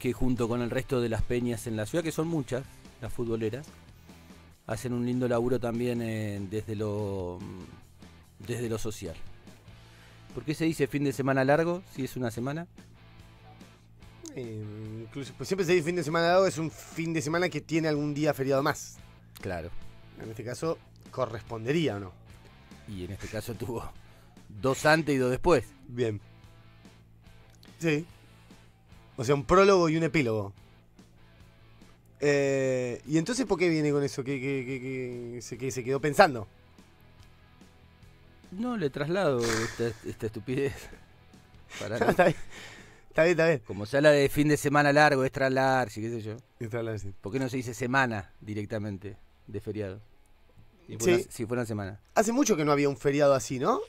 que junto con el resto de las peñas en la ciudad, que son muchas, las futboleras, hacen un lindo laburo también desde lo social. ¿Por qué se dice fin de semana largo si es una semana? Incluso, pues siempre se dice fin de semana largo, es un fin de semana que tiene algún día feriado más. Claro. En este caso, correspondería o no. Y en este caso tuvo 2 antes y 2 después. Bien. Sí. O sea, un prólogo y un epílogo. ¿Y entonces por qué viene con eso? ¿Qué se quedó pensando? No le traslado esta estupidez. Para Está bien. Está bien. Como se habla de fin de semana largo, extra large, qué sé yo. Está bien. ¿Por qué no se dice semana directamente de feriado? Si fuera una semana. Hace mucho que no había un feriado así, ¿no?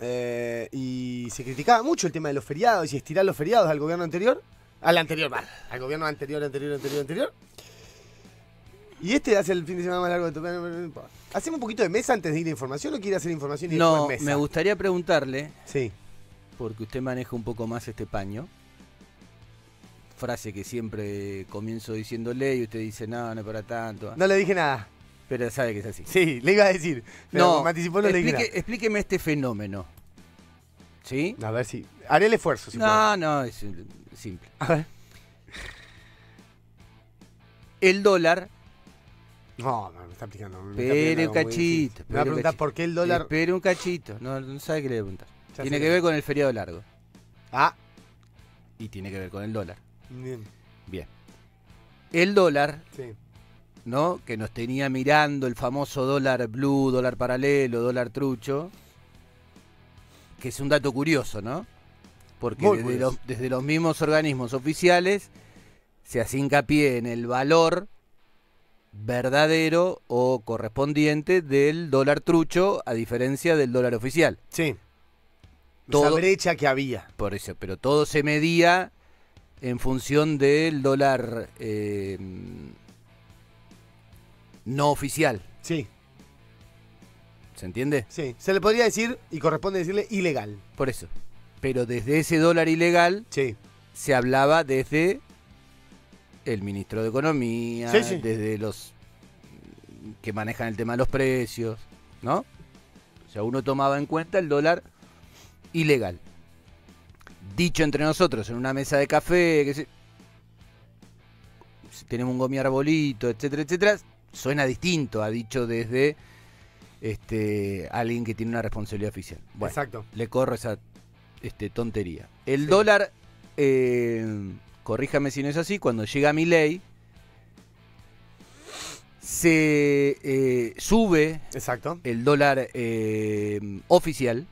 Y se criticaba mucho el tema de los feriados y estirar los feriados al gobierno anterior. Al gobierno anterior. Y este hace el fin de semana más largo de tu... ¿Hacemos un poquito de mesa antes de ir a información o quiere hacer información y después mesa? No, me gustaría preguntarle, Sí. porque usted maneja un poco más este paño. Frase que siempre comienzo diciéndole y usted dice, no es para tanto. No le dije nada. Pero sabe que es así. Sí, le iba a decir. Pero No, como me anticipó, no le dije nada. Explíqueme este fenómeno. ¿Sí? A ver si... Haré el esfuerzo, si puedo. No, es simple. A ver. El dólar... No, me está explicando. Espere un cachito. Me va a preguntar por qué el dólar... Espere un cachito. No sabe qué le voy a preguntar. Ya Tiene sé. que ver con el feriado largo. Ah, Y tiene que ver con el dólar. bien. El dólar, Sí. ¿no? Que nos tenía mirando el famoso dólar blue, dólar paralelo, dólar trucho. Que es un dato curioso, ¿no? Porque Muy curioso. desde los mismos organismos oficiales se hace hincapié en el valor verdadero o correspondiente del dólar trucho a diferencia del dólar oficial. Sí. Todo- Esa brecha que había. Por eso, pero todo se medía en función del dólar no oficial. Sí, ¿Se entiende? sí. Se le podría decir, y corresponde decirle, ilegal. Por eso. Pero desde ese dólar ilegal Sí. se hablaba desde el ministro de Economía, Sí, sí. desde los que manejan el tema de los precios, ¿no? O sea, uno tomaba en cuenta el dólar ilegal. Dicho entre nosotros en una mesa de café, si tenemos un gomi arbolito, etcétera, etcétera, suena distinto a dicho desde alguien que tiene una responsabilidad oficial. Bueno, Exacto. le corro esa tontería. El Sí. dólar, corríjame si no es así, cuando llega Milei, se sube Exacto. el dólar oficial.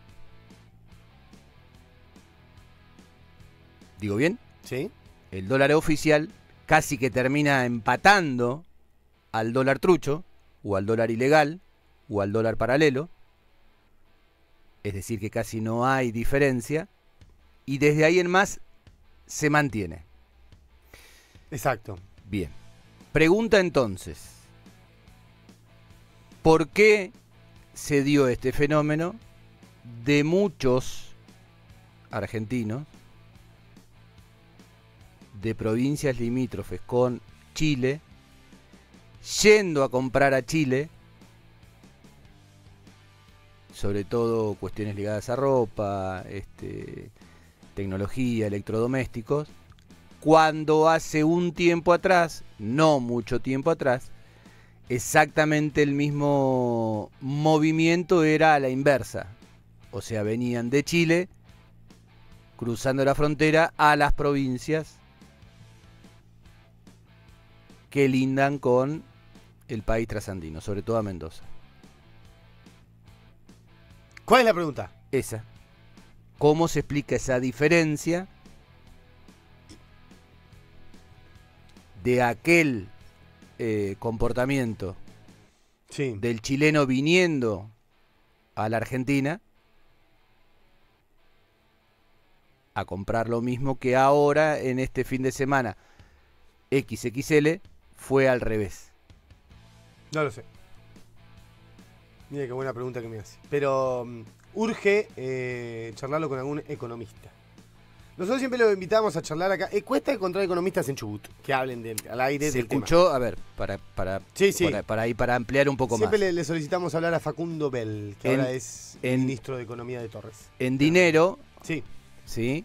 ¿Digo bien? Sí. El dólar oficial casi que termina empatando al dólar trucho, o al dólar ilegal, o al dólar paralelo. Es decir, que casi no hay diferencia. Y desde ahí en más se mantiene. Exacto. Bien. Pregunta entonces, ¿por qué se dio este fenómeno de muchos argentinos de provincias limítrofes con Chile yendo a comprar a Chile, sobre todo cuestiones ligadas a ropa, tecnología, electrodomésticos, cuando hace un tiempo atrás, no mucho tiempo atrás, exactamente el mismo movimiento era a la inversa? O sea, venían de Chile, cruzando la frontera a las provincias que lindan con el país trasandino, sobre todo a Mendoza. ¿Cuál es la pregunta? Esa. ¿Cómo se explica esa diferencia de aquel comportamiento Sí. del chileno viniendo a la Argentina a comprar lo mismo que ahora en este fin de semana XXL fue al revés? No lo sé. Mira qué buena pregunta que me hace. Pero urge charlarlo con algún economista. Nosotros siempre lo invitamos a charlar acá. Cuesta encontrar economistas en Chubut que hablen al aire Se del tema. escuchó, a ver, Sí, sí. para ampliar un poco Siempre más. le solicitamos hablar a Facundo Bell, que ahora es ministro de Economía de Torres. En dinero, Sí. ¿sí?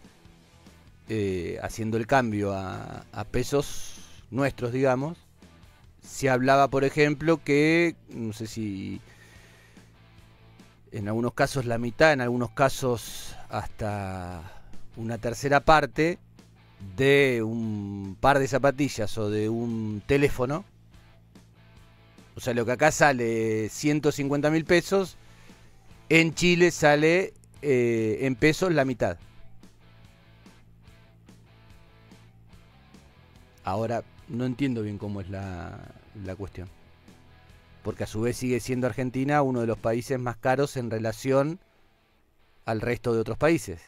Haciendo el cambio a pesos nuestros, digamos, se hablaba, por ejemplo, que, no sé si en algunos casos la mitad, en algunos casos hasta una tercera parte de un par de zapatillas o de un teléfono. O sea, lo que acá sale 150.000 pesos, en Chile sale en pesos la mitad. Ahora, no entiendo bien cómo es la cuestión. Porque a su vez sigue siendo Argentina uno de los países más caros en relación al resto de otros países.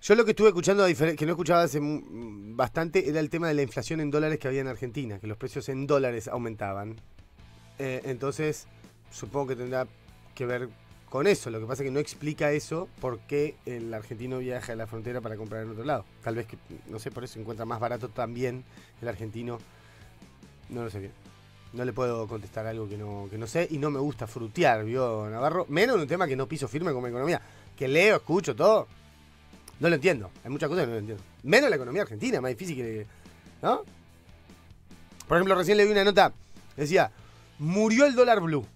Yo lo que estuve escuchando, que no escuchaba hace bastante, era el tema de la inflación en dólares que había en Argentina, que los precios en dólares aumentaban. Entonces, supongo que tendrá que ver con eso. Lo que pasa es que no explica eso, por qué el argentino viaja a la frontera para comprar en otro lado. Tal vez que, no sé, por eso encuentra más barato también el argentino. No lo sé bien. No le puedo contestar algo que no sé, y no me gusta frutear, ¿vio, Navarro? Menos en un tema que no piso firme como economía. Que leo, escucho, todo. No lo entiendo. Hay muchas cosas que no lo entiendo. Menos la economía argentina, más difícil que... ¿no? Por ejemplo, recién le vi una nota. Decía, murió el dólar blue.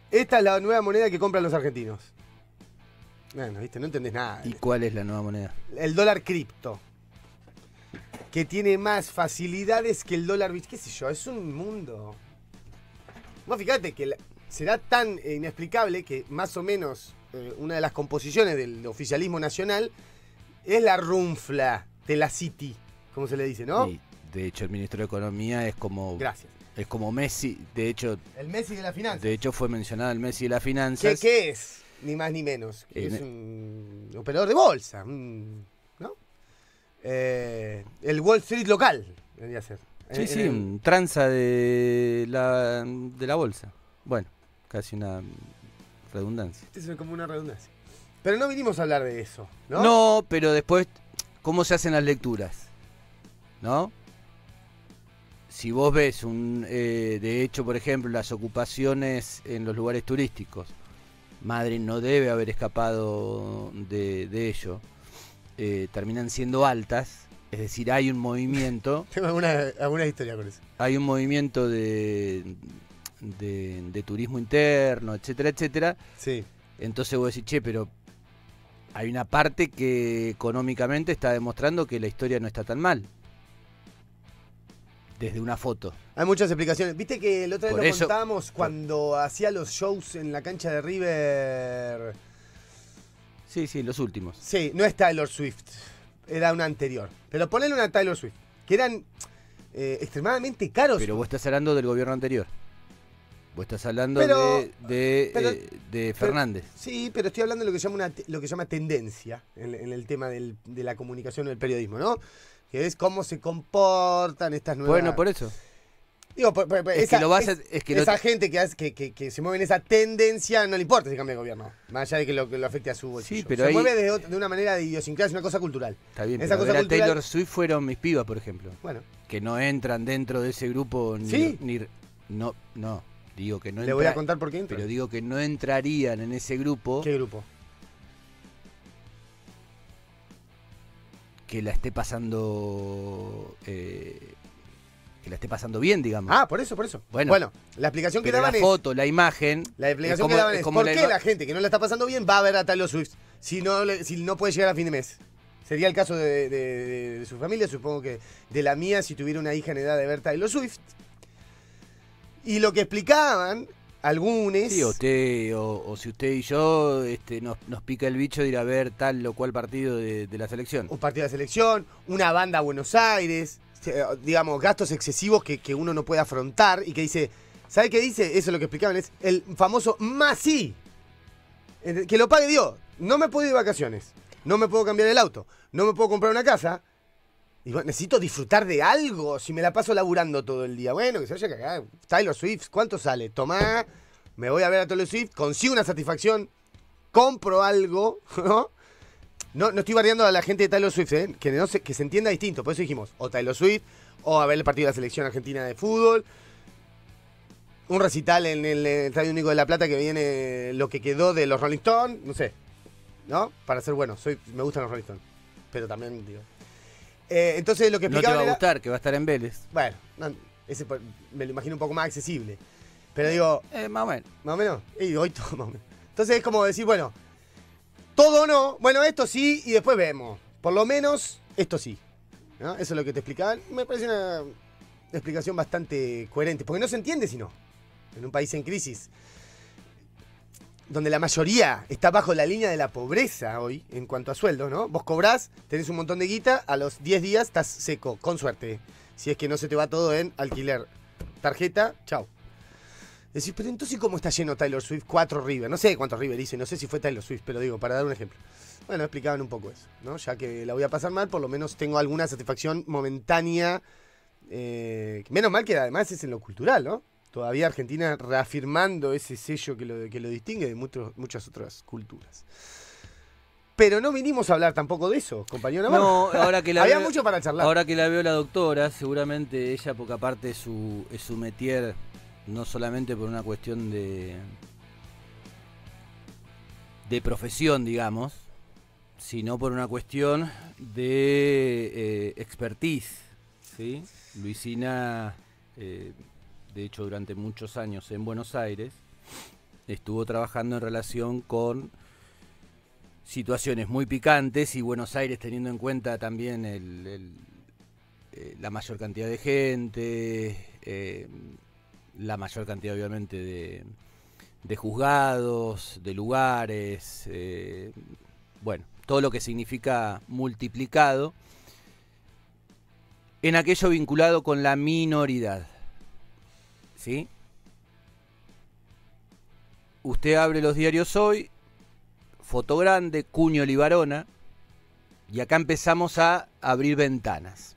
Esta es la nueva moneda que compran los argentinos. Bueno, viste, no entendés nada. ¿Y cuál es la nueva moneda? El dólar cripto. Que tiene más facilidades que el dólar... ¿Qué sé yo? Es un mundo... Vos fíjate que será tan inexplicable que más o menos una de las composiciones del oficialismo nacional es la runfla de la City, como se le dice, ¿no? Y de hecho el ministro de Economía es como... Gracias. Es como Messi, de hecho... El Messi de la finanza. De hecho fue mencionado el Messi de las finanzas. ¿Qué es? Ni más ni menos. Es un operador de bolsa, ¿no? El Wall Street local, debería ser. Sí, un tranza de la bolsa. Bueno, casi una redundancia. Es como una redundancia. Pero no vinimos a hablar de eso, ¿no? No, pero después, ¿cómo se hacen las lecturas? ¿No? Si vos ves, de hecho, por ejemplo, las ocupaciones en los lugares turísticos, Madrid no debe haber escapado de ello, terminan siendo altas, es decir, hay un movimiento... Tengo alguna historia con eso. Hay un movimiento de turismo interno, etcétera, etcétera. Sí. Entonces vos decís, che, pero hay una parte que económicamente está demostrando que la historia no está tan mal. Desde una foto. Hay muchas explicaciones. Viste que el otro día Por lo eso, contábamos cuando hacía los shows en la cancha de River. Sí, los últimos. Sí, no es Taylor Swift. Era una anterior. Pero ponele una Taylor Swift. Que eran extremadamente caros. Pero vos estás hablando del gobierno anterior. Vos estás hablando de Fernández. Sí, pero estoy hablando de lo que llama tendencia en el tema de la comunicación o del periodismo, ¿no? Que es cómo se comportan estas nuevas... Bueno, por eso. Digo, esa gente que se mueve en esa tendencia no le importa si cambia de gobierno, más allá de que lo afecte a su bolsillo. Sí, pero se mueve de una manera de idiosincrasia, una cosa cultural. Está bien, esa pero cosa cultural... Taylor Swift fueron mis pibas, por ejemplo. Bueno. Que no entran dentro de ese grupo ¿Sí? No, digo que no Le voy a contar por qué entran. Pero digo que no entrarían en ese grupo. ¿Qué grupo? Que la esté pasando bien, digamos. Ah, por eso. Bueno, la explicación que daban la foto, la imagen. La explicación que daban es ¿por qué la gente que no la está pasando bien va a ver a Taylor Swift si no puede llegar a fin de mes? Sería el caso de su familia, supongo que de la mía si tuviera una hija en edad de ver Taylor Swift. Y lo que explicaban algunos... Sí, o si usted y yo nos pica el bicho de ir a ver tal o cual partido de la selección. Un partido de selección, una banda a Buenos Aires, digamos, gastos excesivos que uno no puede afrontar y que dice... ¿Sabe qué dice? Eso es lo que explicaban, es el famoso más sí. Que lo pague Dios. No me puedo ir de vacaciones, no me puedo cambiar el auto, no me puedo comprar una casa... Y bueno, necesito disfrutar de algo si me la paso laburando todo el día. Bueno, que se vaya a cagar. Taylor Swift, ¿cuánto sale? Tomá, me voy a ver a Taylor Swift, consigo una satisfacción, compro algo, ¿no? No estoy bardeando a la gente de Taylor Swift, que se entienda distinto. Por eso dijimos, o Taylor Swift, o a ver el partido de la selección argentina de fútbol. Un recital en el Estadio Único de La Plata que viene lo que quedó de los Rolling Stones, no sé. ¿No? Para ser bueno, me gustan los Rolling Stones. Pero también, digo. Entonces lo que No te explicaban va a era... gustar, que va a estar en Vélez. Bueno, ese me lo imagino un poco más accesible. Pero digo... Más o menos. Más o menos. Y hoy todo más o menos. Entonces es como decir, bueno, todo no. Bueno, esto sí y después vemos. Por lo menos, esto sí. ¿No? Eso es lo que te explicaban. Me parece una explicación bastante coherente. Porque no se entiende si no. En un país en crisis, donde la mayoría está bajo la línea de la pobreza hoy, en cuanto a sueldo, ¿no? Vos cobrás, tenés un montón de guita, a los 10 días estás seco, con suerte. Si es que no se te va todo en alquiler. Tarjeta, chau. Decís, pero entonces ¿cómo está lleno Taylor Swift? 4 River. No sé cuántos River hice, no sé si fue Taylor Swift, pero digo, para dar un ejemplo. Bueno, explicaban un poco eso, ¿no? Ya que la voy a pasar mal, por lo menos tengo alguna satisfacción momentánea. Menos mal que además es en lo cultural, ¿no? Todavía Argentina reafirmando ese sello que lo distingue de muchas otras culturas. Pero no vinimos a hablar tampoco de eso, compañero Navarro. No, ahora que la había veo, mucho para charlar. Ahora que la veo la doctora, seguramente ella, porque aparte es su métier, no solamente por una cuestión de profesión, digamos, sino por una cuestión de expertise, ¿sí? Luisina... de hecho durante muchos años en Buenos Aires, estuvo trabajando en relación con situaciones muy picantes y Buenos Aires teniendo en cuenta también la mayor cantidad de gente, la mayor cantidad obviamente de juzgados, de lugares, bueno, todo lo que significa multiplicado en aquello vinculado con la minoridad. ¿Sí? Usted abre los diarios hoy, foto grande, Cuño Libarona, y acá empezamos a abrir ventanas.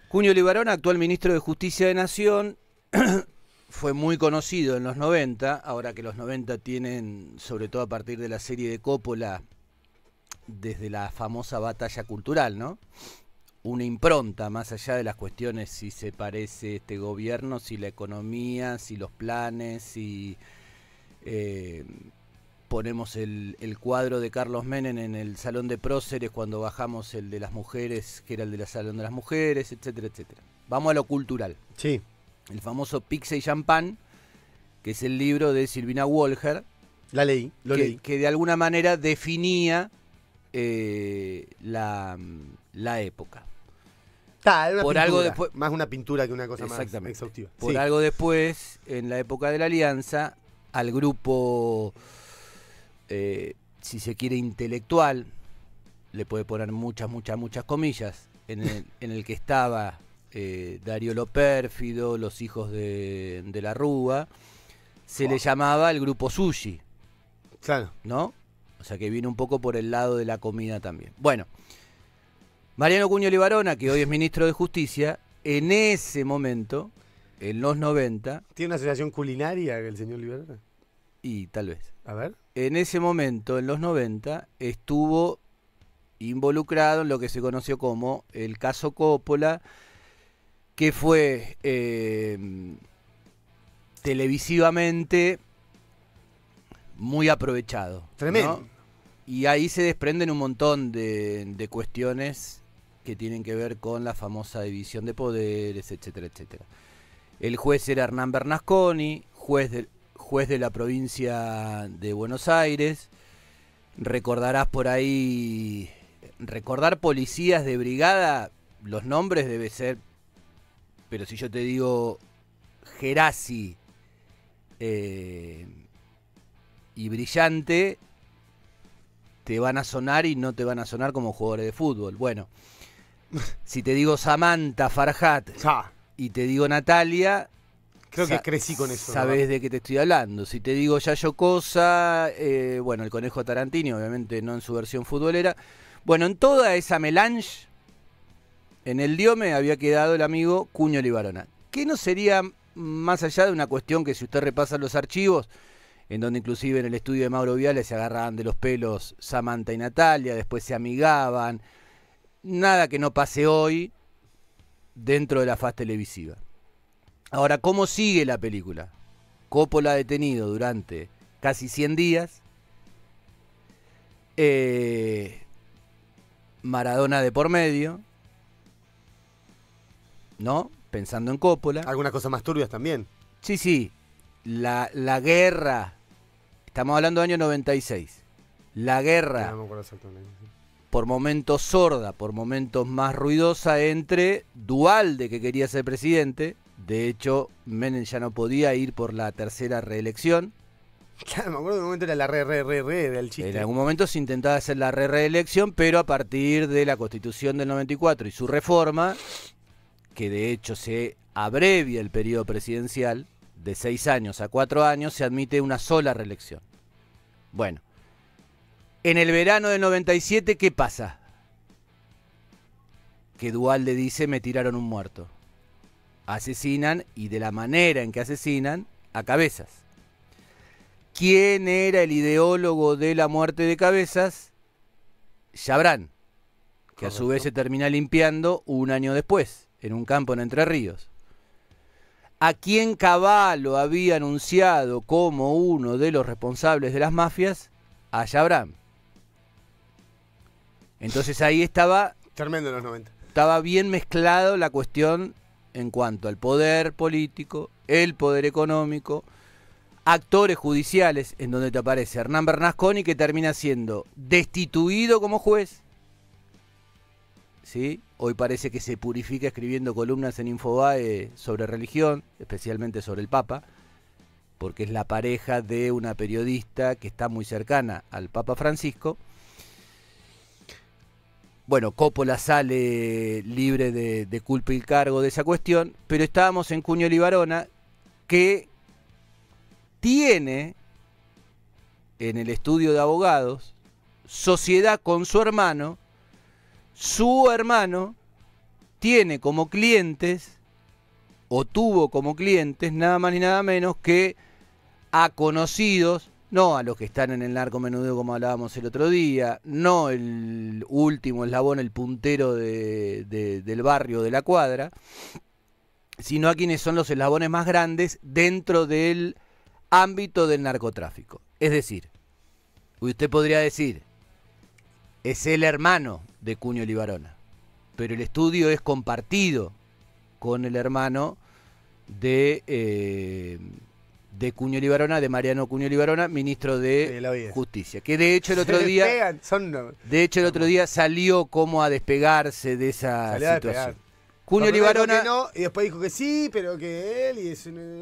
Cuño Libarona, actual ministro de Justicia de Nación, fue muy conocido en los 90, ahora que los 90 tienen, sobre todo a partir de la serie de Coppola, desde la famosa batalla cultural, ¿no? Una impronta, más allá de las cuestiones si se parece este gobierno, si la economía, si los planes, si ponemos el cuadro de Carlos Menem en el Salón de Próceres cuando bajamos el de las mujeres, que era el del Salón de las Mujeres, etcétera, etcétera. Vamos a lo cultural. Sí. El famoso Pizza y Champán, que es el libro de Silvina Wolger. La leí, leí. Que de alguna manera definía la época. Era por pintura, algo después, más una pintura que una cosa más exhaustiva. Por sí. algo después, en la época de la Alianza, al grupo, si se quiere, intelectual, le puede poner muchas comillas, en el que estaba Darío Lo Pérfido, los hijos de la Rúa, se le llamaba el grupo Sushi. Claro. ¿No? O sea que viene un poco por el lado de la comida también. Bueno. Mariano Cuño Libarona, que hoy es ministro de Justicia, en ese momento, en los 90... ¿Tiene una asociación culinaria el señor Libarona? Y tal vez. A ver. En ese momento, en los 90, estuvo involucrado en lo que se conoció como el caso Coppola, que fue televisivamente muy aprovechado. Tremendo. ¿No? Y ahí se desprenden un montón de cuestiones que tienen que ver con la famosa división de poderes, etcétera, etcétera. El juez era Hernán Bernasconi, juez de la provincia de Buenos Aires. Recordarás por ahí, recordar policías de brigada, los nombres debe ser, pero si yo te digo Gerasi y Brillante, te van a sonar y no te van a sonar como jugadores de fútbol. Bueno, si te digo Samantha, Farhat y te digo Natalia, creo que crecí con eso. Sabés de qué te estoy hablando. Si te digo Yayo Cosa, bueno, el Conejo Tarantini, obviamente no en su versión futbolera. Bueno, en toda esa melange, en el diome había quedado el amigo Cuño Libarona, que no sería más allá de una cuestión que si usted repasa los archivos, en donde inclusive en el estudio de Mauro Viale se agarraban de los pelos Samantha y Natalia, después se amigaban. Nada que no pase hoy dentro de la faz televisiva. Ahora, ¿cómo sigue la película? Coppola detenido durante casi 100 días. Maradona de por medio, ¿no? Pensando en Coppola. Algunas cosas más turbias también. Sí. La guerra. Estamos hablando del año 96. La guerra. No me acuerdo exactamente. Por momentos sorda, por momentos más ruidosa entre Duhalde, que quería ser presidente. De hecho, Menem ya no podía ir por la tercera reelección. Claro, me acuerdo que en un momento era la re del chiste. En algún momento se intentaba hacer la reelección, pero a partir de la Constitución del 94 y su reforma, que de hecho se abrevia el periodo presidencial de 6 años a 4 años, se admite una sola reelección. Bueno, en el verano del 97, ¿qué pasa? Que Duhalde dice, me tiraron un muerto. Asesinan, y de la manera en que asesinan, a Cabezas. ¿Quién era el ideólogo de la muerte de Cabezas? Chabrán, que a su vez se termina limpiando un año después, en un campo en Entre Ríos. ¿A quién Cavallo había anunciado como uno de los responsables de las mafias? A Chabrán. Entonces ahí estaba... Tremendo en los 90. Estaba bien mezclado la cuestión en cuanto al poder político, el poder económico, actores judiciales, en donde te aparece Hernán Bernasconi, que termina siendo destituido como juez. ¿Sí? Hoy parece que se purifica escribiendo columnas en Infobae sobre religión, especialmente sobre el Papa, porque es la pareja de una periodista que está muy cercana al Papa Francisco. Bueno, Coppola sale libre de culpa y cargo de esa cuestión, pero estábamos en Cuño Libarona, que tiene en el estudio de abogados sociedad con su hermano tiene como clientes, o tuvo como clientes, nada más ni nada menos que a conocidos, no a los que están en el narcomenudeo como hablábamos el otro día, no el último eslabón, el puntero del barrio de la cuadra, sino a quienes son los eslabones más grandes dentro del ámbito del narcotráfico. Es decir, usted podría decir, es el hermano de Cuño Libarona, pero el estudio es compartido con el hermano de Cuño Libarona, de Mariano Cuño Libarona, ministro de Justicia, que de hecho el otro día salió como a despegarse de esa situación. Cuño Libarona, no, y después dijo que sí, pero que él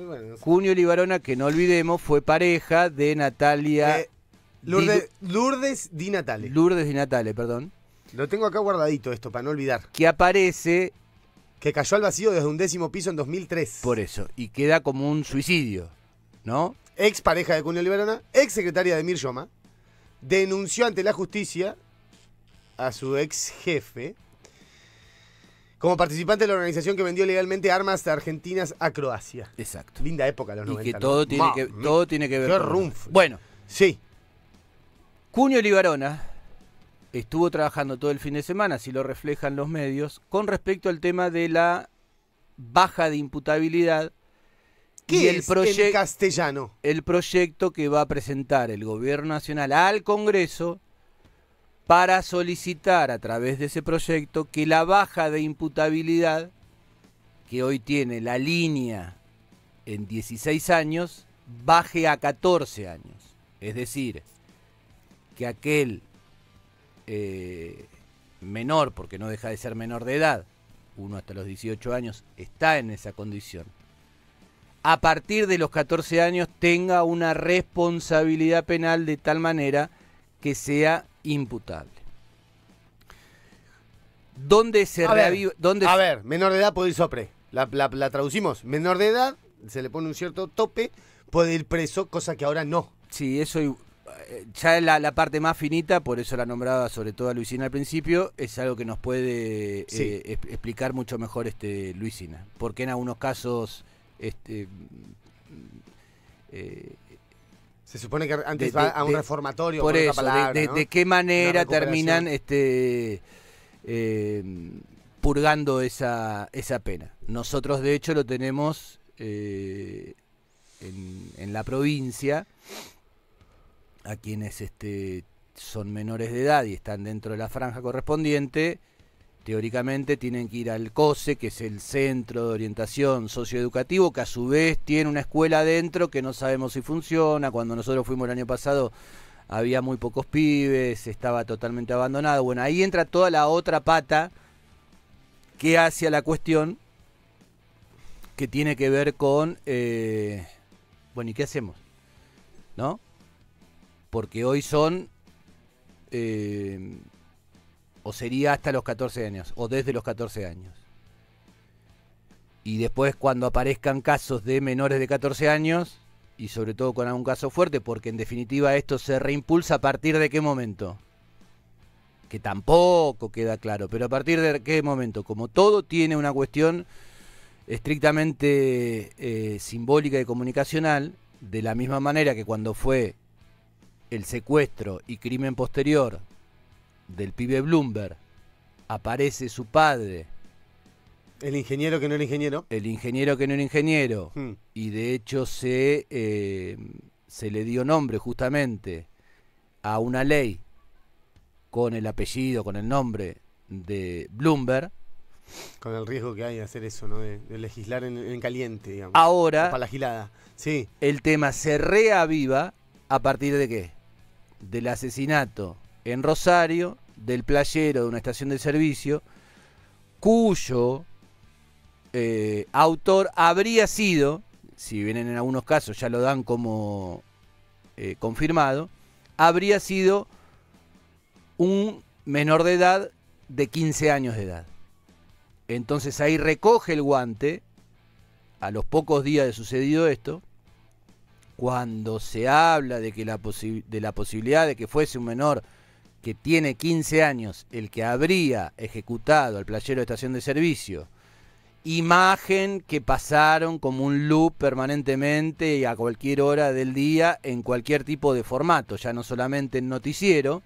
bueno, no sé. Cuño Libarona, que no olvidemos, fue pareja de Natalia Lourdes Di Natale. Perdón. Lo tengo acá guardadito esto, para no olvidar. Que aparece... Que cayó al vacío desde un 10º piso en 2003. Por eso, y queda como un suicidio, ¿no? Ex pareja de Cuño Libarona, ex secretaria de Mir Yoma, denunció ante la justicia a su ex jefe como participante de la organización que vendió legalmente armas argentinas a Croacia. Exacto. Linda época los 90. Y que todo, ¿no? todo tiene que ver qué con... rumf. Bueno, sí. Cuño Libarona estuvo trabajando todo el fin de semana, así lo reflejan los medios, con respecto al tema de la baja de imputabilidad. ¿Qué es en castellano? El proyecto que va a presentar el Gobierno Nacional al Congreso para solicitar a través de ese proyecto que la baja de imputabilidad, que hoy tiene la línea en 16 años, baje a 14 años. Es decir, que aquel menor, porque no deja de ser menor de edad, uno hasta los 18 años está en esa condición, a partir de los 14 años tenga una responsabilidad penal de tal manera que sea imputable. ¿Dónde se reaviva? A ver, menor de edad puede ir sopre. La traducimos. Menor de edad, se le pone un cierto tope, puede ir preso, cosa que ahora no. Sí, eso ya es la parte más finita, por eso la nombraba sobre todo a Luisina al principio, es algo que nos puede explicar mucho mejor Luisina. Porque en algunos casos Se supone que antes va a un reformatorio. Por eso, palabra, ¿no? de qué manera terminan purgando esa pena. Nosotros, de hecho, lo tenemos en la provincia, a quienes son menores de edad y están dentro de la franja correspondiente, teóricamente tienen que ir al COSE, que es el Centro de Orientación Socioeducativo, que a su vez tiene una escuela adentro que no sabemos si funciona. Cuando nosotros fuimos el año pasado había muy pocos pibes, estaba totalmente abandonado. Bueno, ahí entra toda la otra pata que hace a la cuestión, que tiene que ver con, bueno, ¿y qué hacemos? ¿No? Porque hoy son... o sería hasta los 14 años, o desde los 14 años. Y después, cuando aparezcan casos de menores de 14 años, y sobre todo con algún caso fuerte, porque en definitiva esto se reimpulsa a partir de qué momento, que tampoco queda claro, pero a partir de qué momento, como todo tiene una cuestión estrictamente simbólica y comunicacional, de la misma manera que cuando fue el secuestro y crimen posterior del pibe Bloomberg, aparece su padre, el ingeniero que no era ingeniero, y de hecho se le dio nombre justamente a una ley con el apellido, con el nombre de Bloomberg, con el riesgo que hay de hacer eso, ¿no? De legislar en caliente, digamos. Ahora para la gilada. Sí. El tema se reaviva a partir de qué, del asesinato en Rosario del playero de una estación de servicio, cuyo autor habría sido, si bien en algunos casos ya lo dan como confirmado, habría sido un menor de edad de 15 años de edad. Entonces ahí recoge el guante, a los pocos días de sucedido esto, cuando se habla de que de la posibilidad de que fuese un menor que tiene 15 años el que habría ejecutado al playero de estación de servicio, imagen que pasaron como un loop permanentemente y a cualquier hora del día en cualquier tipo de formato, ya no solamente en noticiero.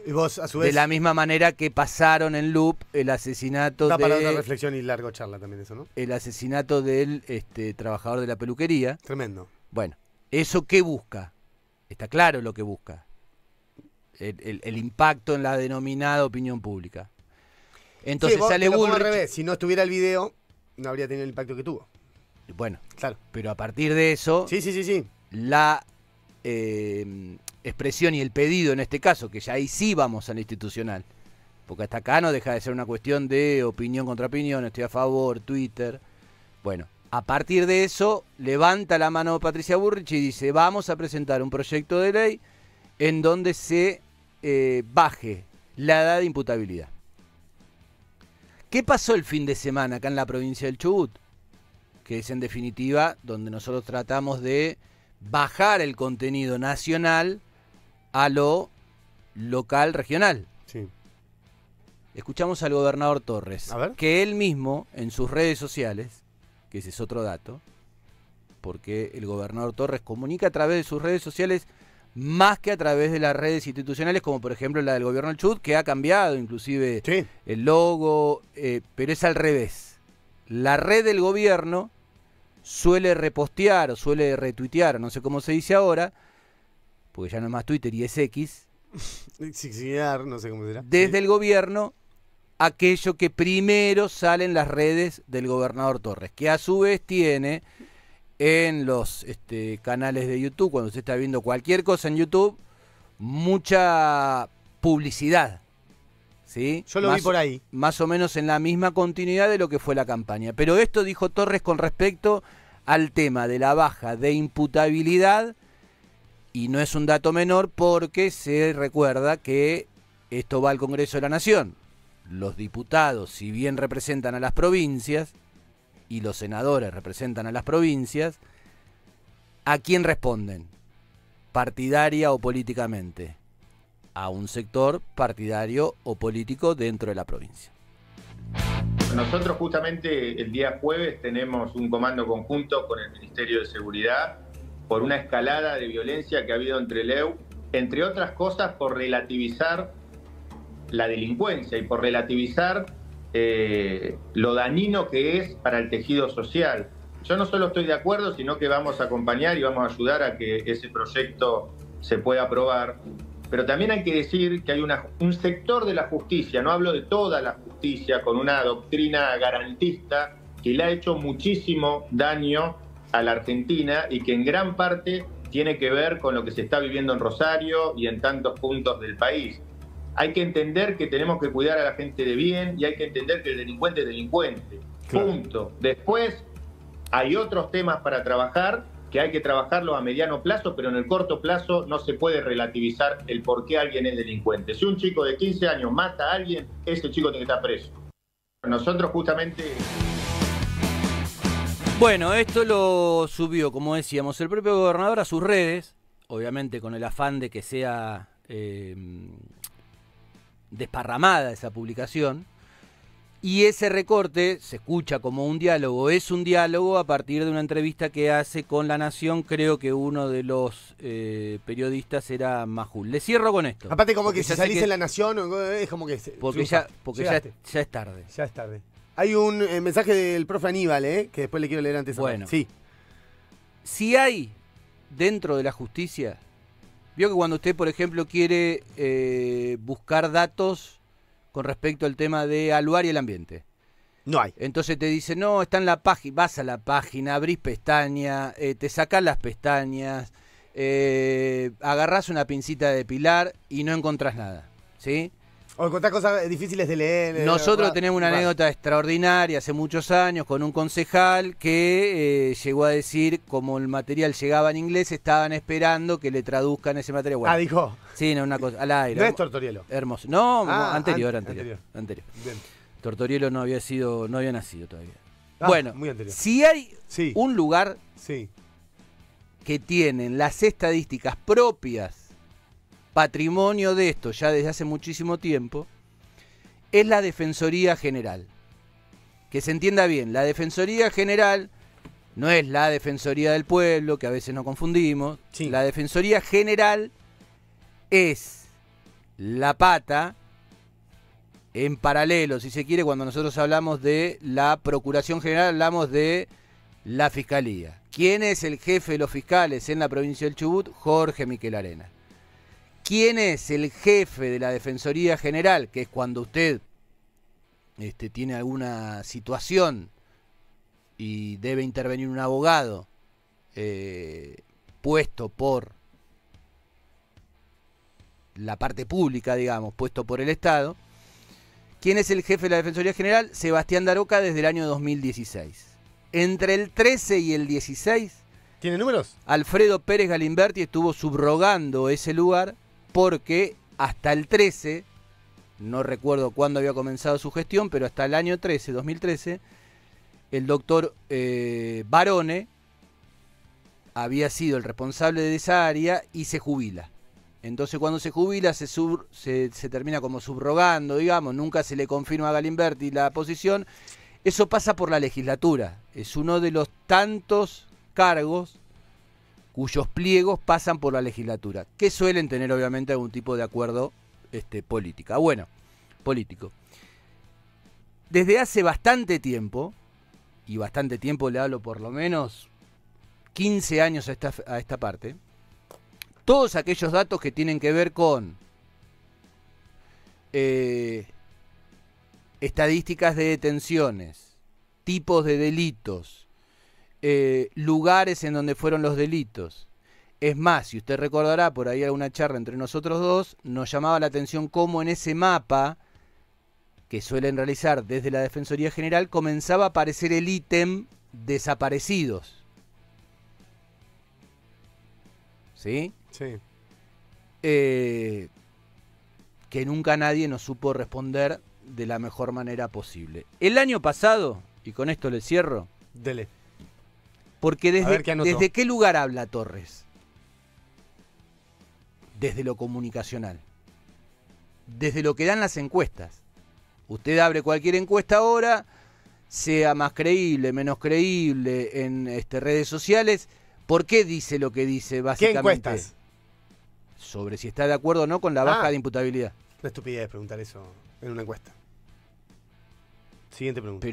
Y vos, a su vez, de la misma manera que pasaron en loop el asesinato da para una reflexión y largo charla también eso, ¿no? El asesinato del trabajador de la peluquería. Tremendo. Bueno, ¿eso qué busca? Está claro lo que busca. El impacto en la denominada opinión pública. Entonces sí, sale Bullrich. Al revés. Si no estuviera el video, no habría tenido el impacto que tuvo. Bueno, claro. Pero a partir de eso, sí. La expresión y el pedido en este caso, que ya ahí sí vamos a lo institucional, porque hasta acá no deja de ser una cuestión de opinión contra opinión, estoy a favor, Twitter. Bueno, a partir de eso, levanta la mano Patricia Bullrich y dice, vamos a presentar un proyecto de ley en donde se baje la edad de imputabilidad. ¿Qué pasó el fin de semana acá en la provincia del Chubut? Que es en definitiva donde nosotros tratamos de bajar el contenido nacional a lo local, regional. Sí. Escuchamos al gobernador Torres, a ver, que él mismo en sus redes sociales, que ese es otro dato, porque el gobernador Torres comunica a través de sus redes sociales más que a través de las redes institucionales, como por ejemplo la del gobierno del Chubut, que ha cambiado inclusive el logo, pero es al revés. La red del gobierno suele repostear o suele retuitear, no sé cómo se dice ahora, porque ya no es más Twitter y es X, no sé cómo será. Desde el gobierno, aquello que primero sale en las redes del gobernador Torres, que a su vez tiene en los canales de YouTube, cuando usted está viendo cualquier cosa en YouTube, mucha publicidad. ¿Sí? Yo lo vi por ahí. Más o menos en la misma continuidad de lo que fue la campaña. Pero esto dijo Torres con respecto al tema de la baja de imputabilidad, y no es un dato menor porque se recuerda que esto va al Congreso de la Nación. Los diputados, si bien representan a las provincias, y los senadores representan a las provincias, ¿a quién responden? Partidaria o políticamente. A un sector partidario o político dentro de la provincia. Nosotros justamente el día jueves tenemos un comando conjunto con el Ministerio de Seguridad por una escalada de violencia que ha habido entre Leu, entre otras cosas por relativizar la delincuencia y por relativizar lo dañino que es para el tejido social. Yo no solo estoy de acuerdo, sino que vamos a acompañar y vamos a ayudar a que ese proyecto se pueda aprobar. Pero también hay que decir que hay un sector de la justicia, no hablo de toda la justicia, con una doctrina garantista que le ha hecho muchísimo daño a la Argentina y que en gran parte tiene que ver con lo que se está viviendo en Rosario y en tantos puntos del país. Hay que entender que tenemos que cuidar a la gente de bien y hay que entender que el delincuente es delincuente. Claro. Punto. Después hay otros temas para trabajar que hay que trabajarlos a mediano plazo, pero en el corto plazo no se puede relativizar el por qué alguien es delincuente. Si un chico de 15 años mata a alguien, ese chico tiene que estar preso. Nosotros justamente... Bueno, esto lo subió, como decíamos, el propio gobernador a sus redes, obviamente con el afán de que sea desparramada esa publicación. Y ese recorte se escucha como un diálogo, es un diálogo a partir de una entrevista que hace con La Nación, creo que uno de los periodistas era Majul. Le cierro con esto. Aparte como que si salís en La Nación, es como que... Porque ya es tarde. Ya es tarde. Hay un mensaje del profe Aníbal, que después le quiero leer antes. Bueno, sí. Si hay dentro de la justicia, vio que cuando usted, por ejemplo, quiere buscar datos con respecto al tema de Aluar y el ambiente. No hay. Entonces te dice, no, está en la página, vas a la página, abrís pestaña, te sacás las pestañas, agarrás una pincita de depilar y no encontrás nada, ¿sí? O encontrás cosas difíciles de leer. Nosotros tenemos una anécdota extraordinaria hace muchos años con un concejal que llegó a decir, como el material llegaba en inglés, estaban esperando que le traduzcan ese material. Bueno, dijo. Sí, no, una cosa, al aire. No es Tortorielo. Hermoso. No, anterior. Bien. Tortorielo no había nacido todavía. Bueno, muy anterior. Si hay un lugar que tienen las estadísticas propias, patrimonio de esto ya desde hace muchísimo tiempo, es la Defensoría General. Que se entienda bien, la Defensoría General no es la Defensoría del Pueblo, que a veces nos confundimos. Sí. La Defensoría General es la pata en paralelo, si se quiere, cuando nosotros hablamos de la Procuración General, hablamos de la Fiscalía. ¿Quién es el jefe de los fiscales en la provincia del Chubut? Jorge Miquel Arena. ¿Quién es el jefe de la Defensoría General? Que es cuando usted tiene alguna situación y debe intervenir un abogado puesto por la parte pública, digamos, puesto por el Estado. ¿Quién es el jefe de la Defensoría General? Sebastián Daroca desde el año 2016. Entre el 13 y el 16... ¿Tiene números? Alfredo Pérez Galimberti estuvo subrogando ese lugar porque hasta el 13, no recuerdo cuándo había comenzado su gestión, pero hasta el año 2013, el doctor Barone había sido el responsable de esa área y se jubila. Entonces cuando se jubila se termina como subrogando, digamos, nunca se le confirma a Galimberti la posición. Eso pasa por la legislatura, es uno de los tantos cargos cuyos pliegos pasan por la legislatura, que suelen tener obviamente algún tipo de acuerdo político. Desde hace bastante tiempo, y bastante tiempo le hablo por lo menos 15 años a esta parte, todos aquellos datos que tienen que ver con estadísticas de detenciones, tipos de delitos, lugares en donde fueron los delitos. Es más, si usted recordará, por ahí alguna charla entre nosotros dos, nos llamaba la atención cómo en ese mapa que suelen realizar desde la Defensoría General comenzaba a aparecer el ítem desaparecidos. ¿Sí? Sí. Que nunca nadie nos supo responder de la mejor manera posible. El año pasado, y con esto le cierro. Dele. Porque ¿desde qué lugar habla Torres? Desde lo comunicacional. Desde lo que dan las encuestas. Usted abre cualquier encuesta ahora, sea más creíble, menos creíble, en redes sociales, ¿Por qué dice lo que dice, ¿Qué básicamente? encuestas? Sobre si está de acuerdo o no con la baja de imputabilidad. Una estupidez preguntar eso en una encuesta. Siguiente pregunta.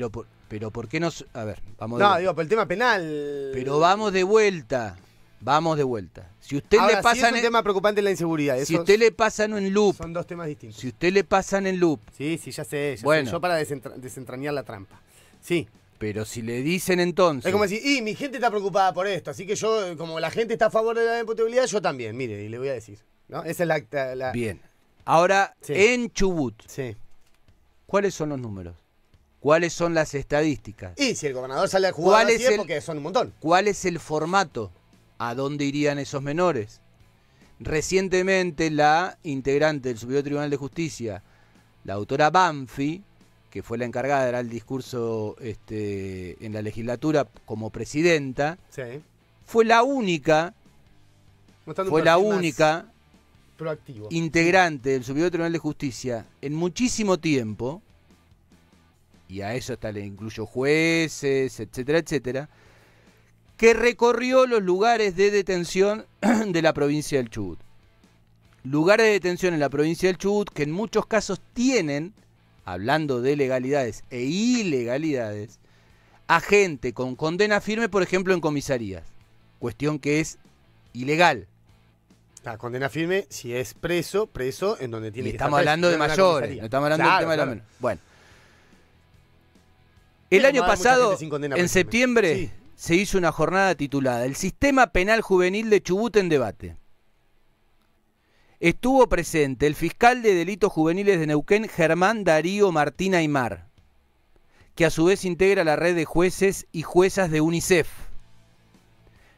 Pero ¿por qué no? A ver, vamos de No, vuelta. digo, por el tema penal. Pero vamos de vuelta. Vamos de vuelta. Si usted Ahora, le pasan sí es un tema preocupante la inseguridad. si Esos usted le pasan en loop, son dos temas distintos. si usted le pasan en loop, Sí, ya sé. Bueno. Yo para desentrañar la trampa. Sí. pero si le dicen entonces, Es como decir, mi gente está preocupada por esto, así que yo, como la gente está a favor de la imputabilidad, yo también, mire, y le voy a decir. ¿No? Esa es la... bien. Ahora, Sí. en Chubut, Sí. ¿cuáles son los números? ¿Cuáles son las estadísticas? Y si el gobernador sale a jugar así es porque son un montón. ¿Cuál es el formato? ¿A dónde irían esos menores? Recientemente la integrante del Superior Tribunal de Justicia, la autora Banfi, que fue la encargada de dar el discurso en la legislatura como presidenta, Sí. fue la única Mostrando un perfil más proactivo. integrante del Superior Tribunal de Justicia en muchísimo tiempo, y a eso hasta le incluyo jueces, etcétera, etcétera, que recorrió los lugares de detención de la provincia del Chubut. Lugares de detención en la provincia del Chubut que en muchos casos tienen, hablando de legalidades e ilegalidades, a gente con condena firme, por ejemplo, en comisarías. Cuestión que es ilegal. La condena firme, si es preso en donde tiene Y que estamos estar hablando de preso, no en una mayores, comisaría. no estamos hablando Claro, del tema de los claro. menores. Bueno. El año Vamos a ver mucha pasado, gente sin condena, en precisamente. septiembre, Sí. se hizo una jornada titulada El Sistema Penal Juvenil de Chubut en Debate. Estuvo presente el fiscal de delitos juveniles de Neuquén, Germán Darío Martín Aymar, que a su vez integra la red de jueces y juezas de UNICEF.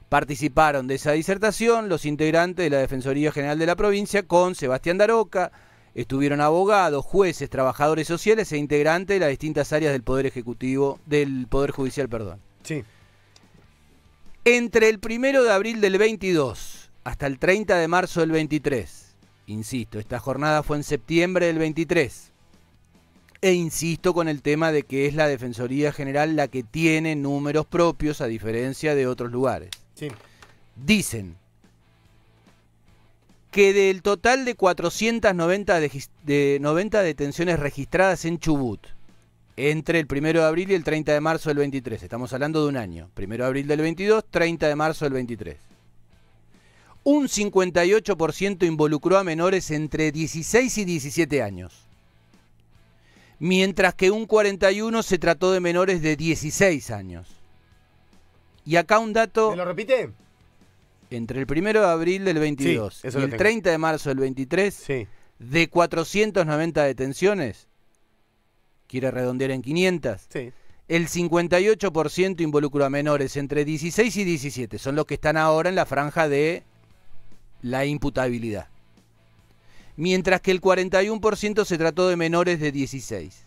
Participaron de esa disertación los integrantes de la Defensoría General de la provincia con Sebastián Daroca, estuvieron abogados, jueces, trabajadores sociales e integrantes de las distintas áreas del Poder Ejecutivo, del Poder Judicial, perdón. Sí. Entre el 1 de abril del 22 hasta el 30 de marzo del 23, insisto, esta jornada fue en septiembre del 23, e insisto con el tema de que es la Defensoría General la que tiene números propios a diferencia de otros lugares. Sí. Dicen que del total de 490 90 detenciones registradas en Chubut entre el 1 de abril y el 30 de marzo del 23, estamos hablando de un año, 1 de abril del 22, 30 de marzo del 23, un 58% involucró a menores entre 16 y 17 años, mientras que un 41% se trató de menores de 16 años. Y acá un dato... ¿Me lo repite? Entre el 1 de abril del 22 Sí, eso y lo el tengo. 30 de marzo del 23, Sí. de 490 detenciones, quiere redondear en 500, Sí. el 58% involucró a menores entre 16 y 17, son los que están ahora en la franja de la imputabilidad. Mientras que el 41% se trató de menores de 16.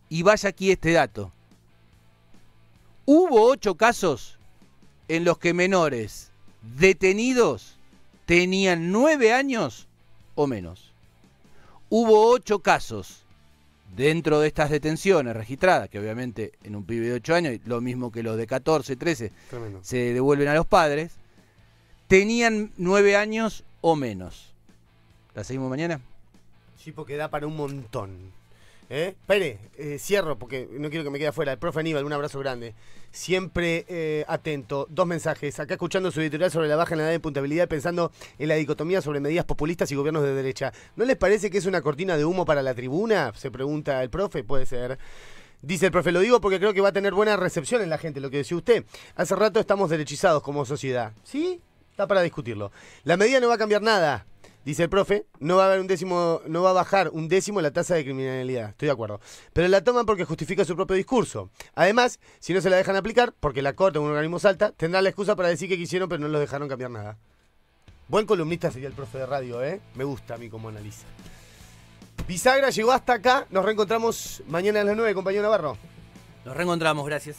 Y vaya aquí este dato. Hubo 8 casos en los que menores detenidos tenían 9 años o menos. Hubo 8 casos dentro de estas detenciones registradas, que obviamente en un pibe de 8 años, lo mismo que los de 14, 13, Tremendo. se devuelven a los padres, tenían 9 años o menos. ¿La seguimos mañana? Sí, porque da para un montón. Pere, cierro porque no quiero que me quede afuera. El profe Aníbal, un abrazo grande. Siempre atento. 2 mensajes. Acá escuchando su editorial sobre la baja en la edad de imputabilidad, pensando en la dicotomía sobre medidas populistas y gobiernos de derecha. ¿No les parece que es una cortina de humo para la tribuna? Se pregunta el profe. Puede ser. Dice el profe, lo digo porque creo que va a tener buena recepción en la gente, lo que decía usted. Hace rato estamos derechizados como sociedad. ¿Sí? Está para discutirlo. La medida no va a cambiar nada. Dice el profe, no va a bajar un décimo la tasa de criminalidad. Estoy de acuerdo. Pero la toman porque justifica su propio discurso. Además, si no se la dejan aplicar, porque la Corte, un organismo salta, tendrán la excusa para decir que quisieron, pero no los dejaron cambiar nada. Buen columnista sería el profe de radio, ¿eh? Me gusta a mí cómo analiza. Bisagra llegó hasta acá. Nos reencontramos mañana a las 9, compañero Navarro. Nos reencontramos, gracias.